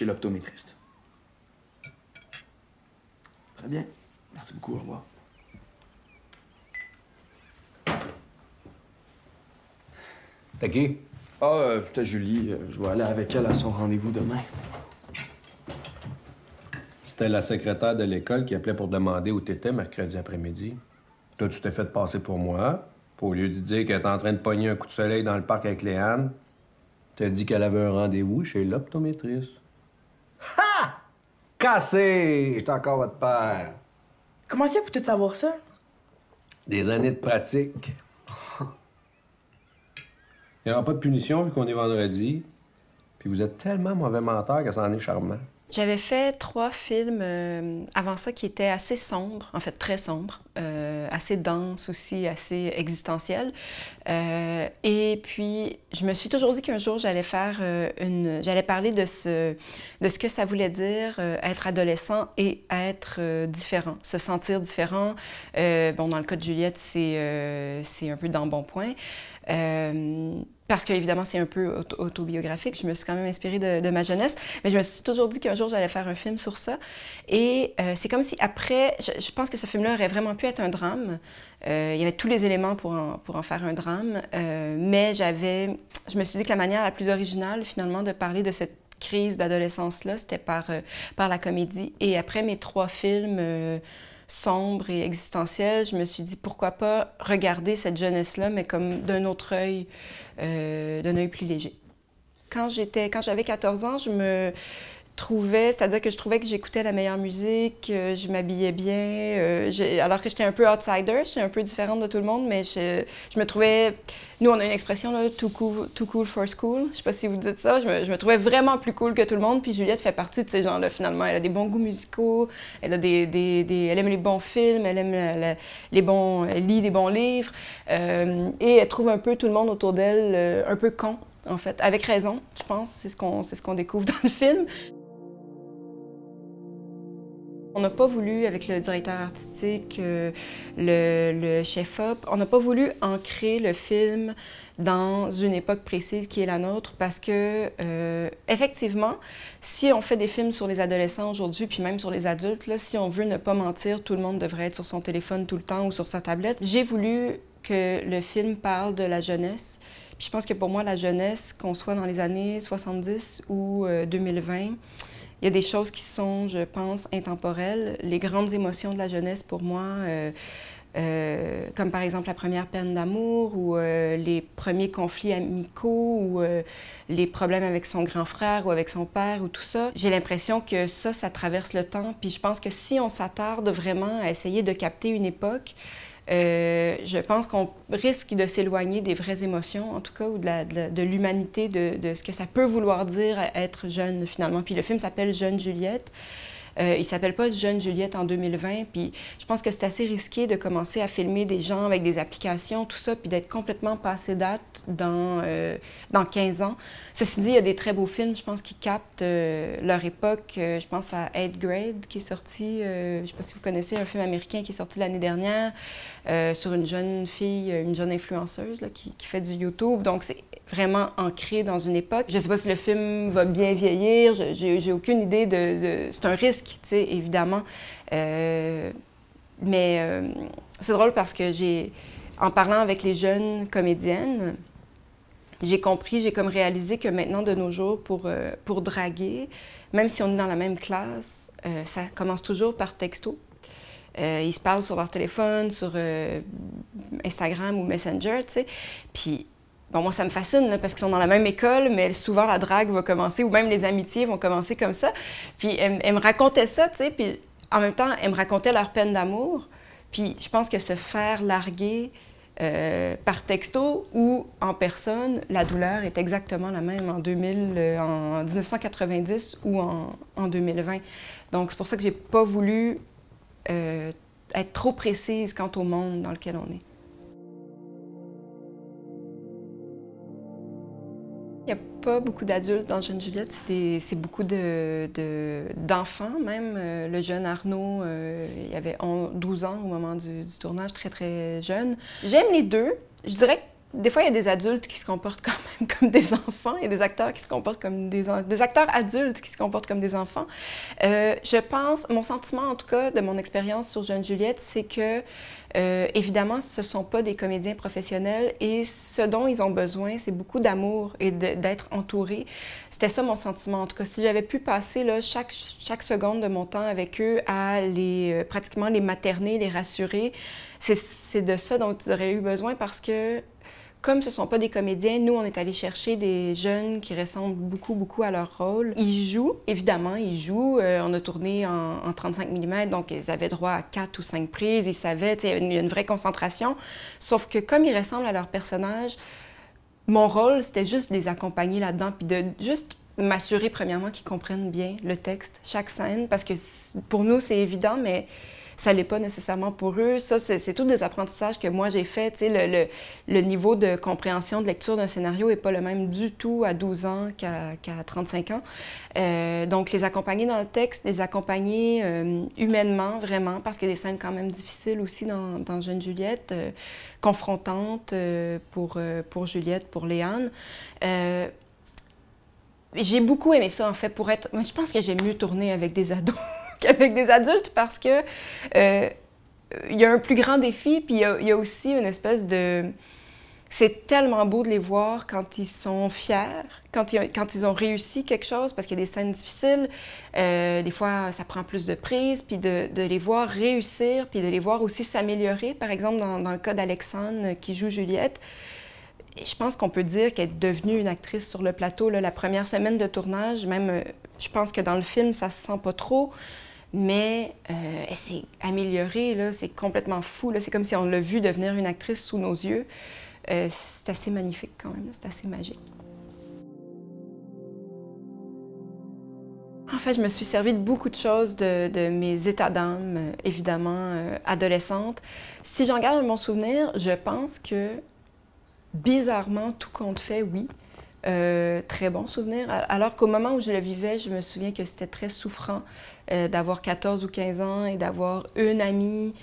chez l'optométriste. Très bien. Merci beaucoup, au revoir. T'as qui? C'était Julie. Je vais aller avec elle à son rendez-vous demain. C'était la secrétaire de l'école qui appelait pour demander où t'étais mercredi après-midi. Toi, tu t'es fait passer pour moi. Puis au lieu de dire qu'elle était en train de pogner un coup de soleil dans le parc avec Léane, t'as dit qu'elle avait un rendez-vous chez l'optométriste. Ha! Cassé! J'étais encore votre père. Comment tu fais pour tout savoir ça? Des années de pratique. Il n'y aura pas de punition vu qu'on est vendredi. Puis vous êtes tellement mauvais menteur que ça en est charmant. J'avais fait 3 films avant ça qui étaient assez sombres, en fait très sombres, assez denses aussi, assez existentiels. Et puis, je me suis toujours dit qu'un jour, j'allais j'allais parler de ce que ça voulait dire être adolescent et être différent, se sentir différent. Bon, dans le cas de Juliette, c'est un peu dans Bon Point. Parce qu'évidemment, c'est un peu autobiographique. Je me suis quand même inspirée de ma jeunesse. Mais je me suis toujours dit qu'un jour, j'allais faire un film sur ça. Et c'est comme si après, je pense que ce film-là aurait vraiment pu être un drame. Il y avait tous les éléments pour en faire un drame. Mais je me suis dit que la manière la plus originale, finalement, de parler de cette crise d'adolescence-là, c'était par la comédie. Et après mes 3 films sombre et existentielle, je me suis dit pourquoi pas regarder cette jeunesse-là, mais comme d'un autre œil, d'un œil plus léger. Quand j'avais 14 ans, je me trouvais, c'est-à-dire que je trouvais que j'écoutais la meilleure musique, je m'habillais bien, alors que j'étais un peu outsider, j'étais un peu différente de tout le monde, mais je me trouvais... Nous, on a une expression, là, too cool for school. Je sais pas si vous dites ça. Je me trouvais vraiment plus cool que tout le monde. Puis Juliette fait partie de ces gens-là, finalement. Elle a des bons goûts musicaux, elle aime les bons films, elle aime elle lit des bons livres. Et elle trouve un peu tout le monde autour d'elle un peu con, en fait. Avec raison, je pense. C'est ce qu'on découvre dans le film. On n'a pas voulu, avec le directeur artistique, le chef-op, on n'a pas voulu ancrer le film dans une époque précise qui est la nôtre parce que, effectivement, si on fait des films sur les adolescents aujourd'hui, puis même sur les adultes, là, si on veut ne pas mentir, tout le monde devrait être sur son téléphone tout le temps ou sur sa tablette. J'ai voulu que le film parle de la jeunesse. Puis je pense que pour moi, la jeunesse, qu'on soit dans les années 70 ou 2020, il y a des choses qui sont, je pense, intemporelles. Les grandes émotions de la jeunesse, pour moi, comme par exemple la première peine d'amour ou les premiers conflits amicaux ou les problèmes avec son grand frère ou avec son père ou tout ça. J'ai l'impression que ça traverse le temps. Puis je pense que si on s'attarde vraiment à essayer de capter une époque, je pense qu'on risque de s'éloigner des vraies émotions, en tout cas, ou de l'humanité, de ce que ça peut vouloir dire être jeune, finalement. Puis le film s'appelle Jeune Juliette. Il s'appelle pas Jeune Juliette en 2020. Puis je pense que c'est assez risqué de commencer à filmer des gens avec des applications, tout ça, puis d'être complètement passé date dans 15 ans. Ceci dit, il y a des très beaux films, je pense, qui captent leur époque. Je pense à 8th Grade, qui est sorti, je ne sais pas si vous connaissez, un film américain qui est sorti l'année dernière, sur une jeune fille, une jeune influenceuse là, qui fait du YouTube. Donc, c'est vraiment ancré dans une époque. Je ne sais pas si le film va bien vieillir, j'ai aucune idée c'est un risque, tu sais, évidemment. Mais c'est drôle parce que en parlant avec les jeunes comédiennes, j'ai comme réalisé que maintenant, de nos jours, pour draguer, même si on est dans la même classe, ça commence toujours par texto. Ils se parlent sur leur téléphone, sur Instagram ou Messenger, tu sais. Puis, bon, moi, ça me fascine là, parce qu'ils sont dans la même école, mais souvent la drague va commencer, ou même les amitiés vont commencer comme ça. Puis, elles me racontaient ça, tu sais, puis en même temps, elles me racontaient leur peine d'amour. Puis, je pense que se faire larguer par texto ou en personne, la douleur est exactement la même en 1990 ou en 2020. Donc, c'est pour ça que j'ai pas voulu être trop précise quant au monde dans lequel on est. Il n'y a pas beaucoup d'adultes dans Jeune Juliette, c'est beaucoup d'enfants même. Le jeune Arnaud, il avait 12 ans au moment du tournage, très très jeune. J'aime les deux. Je dirais que des fois, il y a des adultes qui se comportent quand même comme des enfants. Il y a des acteurs qui se comportent comme des acteurs adultes qui se comportent comme des enfants. Je pense, mon sentiment en tout cas de mon expérience sur Jeune Juliette, c'est que, évidemment, ce ne sont pas des comédiens professionnels et ce dont ils ont besoin, c'est beaucoup d'amour et d'être entourés. C'était ça mon sentiment. En tout cas, si j'avais pu passer là, chaque seconde de mon temps avec eux à pratiquement les materner, les rassurer, c'est de ça dont ils auraient eu besoin parce que comme ce ne sont pas des comédiens, nous, on est allé chercher des jeunes qui ressemblent beaucoup, beaucoup à leur rôle. Ils jouent, évidemment, ils jouent. On a tourné en 35 mm, donc ils avaient droit à 4 ou 5 prises. Ils savaient, il y a une vraie concentration. Sauf que comme ils ressemblent à leur personnage, mon rôle, c'était juste de les accompagner là-dedans, puis de juste m'assurer, premièrement, qu'ils comprennent bien le texte, chaque scène, parce que pour nous, c'est évident, mais ça l'est pas nécessairement pour eux. Ça, c'est tous des apprentissages que moi j'ai faits. Le niveau de compréhension, de lecture d'un scénario n'est pas le même du tout à 12 ans qu'à 35 ans. Donc, les accompagner dans le texte, les accompagner humainement, vraiment, parce qu'il y a des scènes quand même difficiles aussi dans Jeune Juliette, confrontantes pour Juliette, pour Léane. J'ai beaucoup aimé ça, en fait, pour être... Moi, je pense que j'aime mieux tourner avec des ados qu'avec des adultes parce que il y a un plus grand défi, puis il y a aussi une espèce de... C'est tellement beau de les voir quand ils sont fiers, quand ils ont réussi quelque chose, parce qu'il y a des scènes difficiles. Des fois, ça prend plus de prise, puis de les voir réussir, puis de les voir aussi s'améliorer. Par exemple, dans le cas d'Alexandre qui joue Juliette, je pense qu'on peut dire qu'elle est devenue une actrice sur le plateau. Là, la première semaine de tournage, même, je pense que dans le film, ça se sent pas trop, mais elle s'est améliorée, là, c'est complètement fou. C'est comme si on l'a vu devenir une actrice sous nos yeux. C'est assez magnifique quand même, c'est assez magique. En fait, je me suis servi de beaucoup de choses de mes états d'âme, évidemment, adolescente. Si j'en garde mon souvenir, je pense que, bizarrement, tout compte fait, oui. Très bon souvenir. Alors qu'au moment où je le vivais, je me souviens que c'était très souffrant d'avoir 14 ou 15 ans et d'avoir une amie.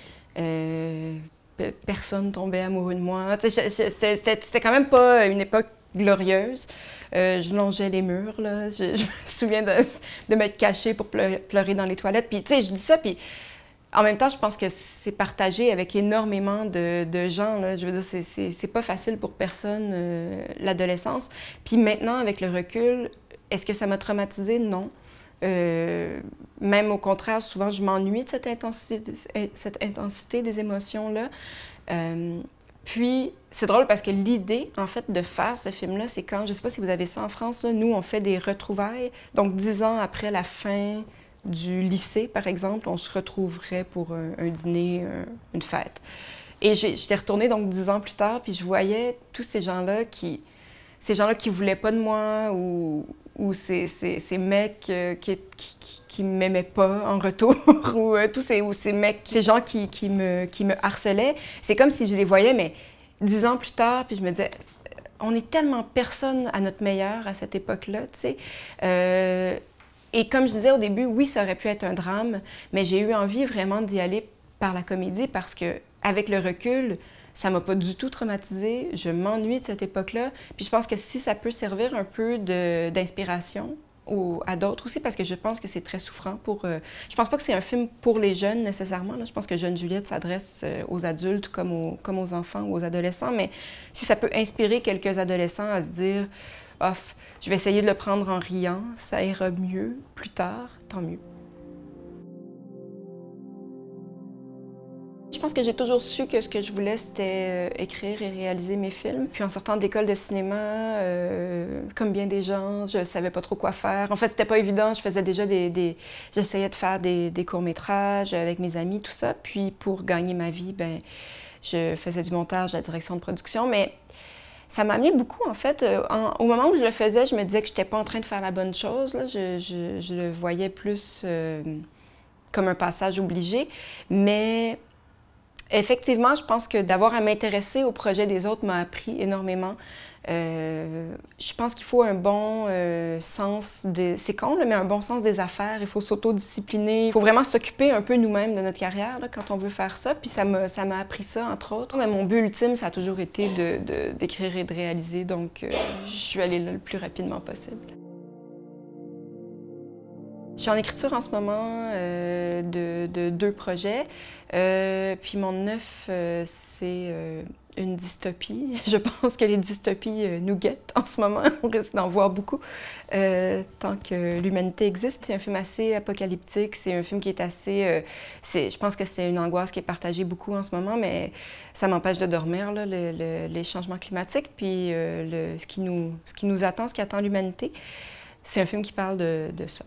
Personne tombait amoureux de moi. C'était quand même pas une époque glorieuse. Je longeais les murs, là. Je me souviens de m'être cachée pour pleurer dans les toilettes. Puis, tu sais, je dis ça, puis en même temps, je pense que c'est partagé avec énormément de gens, là. Je veux dire, c'est pas facile pour personne, l'adolescence. Puis maintenant, avec le recul, est-ce que ça m'a traumatisée? Non. Même au contraire, souvent, je m'ennuie de cette intensité des émotions-là. Puis, c'est drôle parce que l'idée, en fait, de faire ce film-là, c'est quand, je sais pas si vous avez ça en France, là, nous, on fait des retrouvailles. Donc, 10 ans après la fin du lycée, par exemple, on se retrouverait pour un dîner, une fête. Et j'étais retournée, donc, 10 ans plus tard, puis je voyais tous ces gens-là qui voulaient pas de moi, ou ces mecs qui m'aimaient pas en retour, ou ces mecs, ces gens qui me harcelaient. C'est comme si je les voyais, mais 10 ans plus tard, puis je me disais, on est tellement personne à notre meilleur à cette époque-là, tu sais. Et comme je disais au début, oui, ça aurait pu être un drame, mais j'ai eu envie vraiment d'y aller par la comédie parce que, avec le recul, ça m'a pas du tout traumatisée. Je m'ennuie de cette époque-là. Puis je pense que si ça peut servir un peu d'inspiration à d'autres aussi, parce que je pense que c'est très souffrant pour... je pense pas que c'est un film pour les jeunes nécessairement. Là. Je pense que Jeune Juliette s'adresse aux adultes comme aux enfants ou aux adolescents. Mais si ça peut inspirer quelques adolescents à se dire « Off, je vais essayer de le prendre en riant, ça ira mieux plus tard, tant mieux. » Je pense que j'ai toujours su que ce que je voulais, c'était écrire et réaliser mes films. Puis en sortant d'école de cinéma, comme bien des gens, je savais pas trop quoi faire. En fait, c'était pas évident. Je faisais déjà j'essayais de faire des courts-métrages avec mes amis, tout ça. Puis pour gagner ma vie, ben, je faisais du montage, de la direction de production. Mais ça m'a amené beaucoup, en fait. Au moment où je le faisais, je me disais que j'étais pas en train de faire la bonne chose. Là. Je le voyais plus comme un passage obligé. Mais Effectivement, je pense que d'avoir à m'intéresser au projet des autres m'a appris énormément. Je pense qu'il faut un bon sens c'est con, là, mais un bon sens des affaires. Il faut s'autodiscipliner. Il faut vraiment s'occuper un peu nous-mêmes de notre carrière là, quand on veut faire ça. Puis ça m'a appris ça, entre autres. Mais mon but ultime, ça a toujours été d'écrire et de réaliser. Donc, je suis allée là le plus rapidement possible. Je suis en écriture en ce moment de 2 projets. Puis mon 9, c'est une dystopie. Je pense que les dystopies nous guettent en ce moment. On risque d'en voir beaucoup tant que l'humanité existe. C'est un film assez apocalyptique. C'est un film qui est assez... je pense que c'est une angoisse qui est partagée beaucoup en ce moment, mais ça m'empêche de dormir, là, les changements climatiques, puis ce qui nous attend, ce qui attend l'humanité. C'est un film qui parle de ça.